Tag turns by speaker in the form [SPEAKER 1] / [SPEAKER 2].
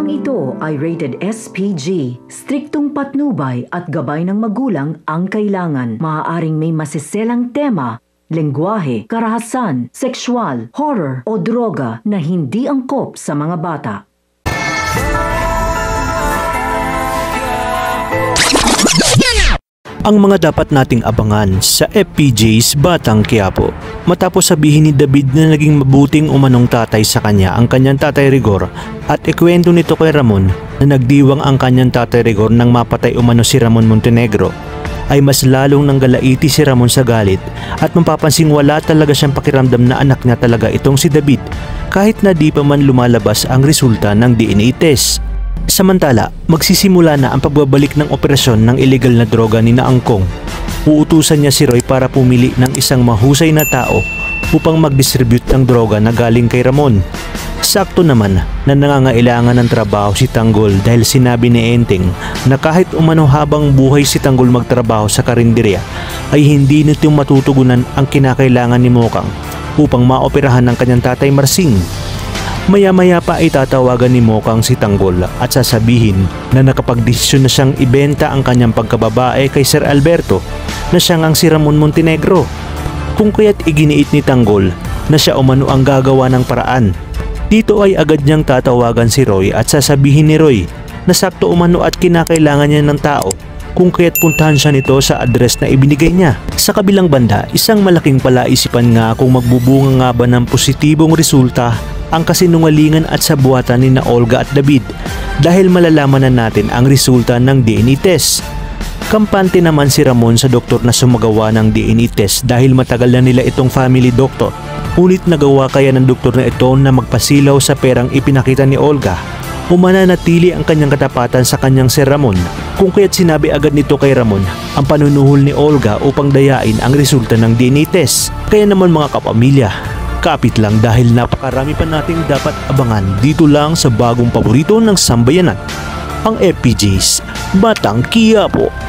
[SPEAKER 1] Programang ito ay rated SPG. Striktong patnubay at gabay ng magulang ang kailangan. Maaaring may masiselang tema, lengguwahe, karahasan, sexual, horror o droga na hindi angkop sa mga bata.
[SPEAKER 2] Ang mga dapat nating abangan sa FPJ's Batang Quiapo. Matapos sabihin ni David na naging mabuting umanong tatay sa kanya ang kanyang tatay Rigor at ikwento nito kay Ramon na nagdiwang ang kanyang tatay Rigor nang mapatay umano si Ramon Montenegro, ay mas lalong nanggalaiti si Ramon sa galit at mapapansing wala talaga siyang pakiramdam na anak niya talaga itong si David kahit na di pa man lumalabas ang resulta ng DNA test. Samantala, magsisimula na ang pagbabalik ng operasyon ng illegal na droga ni Naangkong. Uutusan niya si Roy para pumili ng isang mahusay na tao upang mag-distribute ng droga na galing kay Ramon. Sakto naman na nangangailangan ng trabaho si Tanggol dahil sinabi ni Enteng na kahit umano habang buhay si Tanggol magtrabaho sa karinderya ay hindi nito matutugunan ang kinakailangan ni Mokang upang maoperahan ng kanyang tatay Marsing. Maya-maya pa ay tatawagan ni Mokang si Tanggol at sasabihin na nakapagdesisyon na siyang ibenta ang kanyang pagkababae kay Sir Alberto na siyang ang si Ramon Montenegro. Kung kaya't iginiit ni Tanggol na siya umano ang gagawa ng paraan. Dito ay agad niyang tatawagan si Roy at sasabihin ni Roy na sakto umano at kinakailangan niya ng tao kung kaya't puntahan siya nito sa address na ibinigay niya. Sa kabilang banda, isang malaking palaisipan nga kung magbubunga nga ba ng positibong resulta ang kasinungalingan at sabuatan ni na Olga at David dahil malalaman na natin ang resulta ng DNA test. Kampante naman si Ramon sa doktor na sumagawa ng DNA test dahil matagal na nila itong family doctor. Ngunit nagawa kaya ng doktor na ito na magpasilaw sa perang ipinakita ni Olga o mananatili ang kanyang katapatan sa kanyang Sir Ramon, kung kaya't sinabi agad nito kay Ramon ang panunuhol ni Olga upang dayain ang resulta ng DNA test. Kaya naman mga kapamilya, kapit lang dahil napakarami pa nating dapat abangan dito lang sa bagong paborito ng sambayanan, ang FPJ's Batang Quiapo.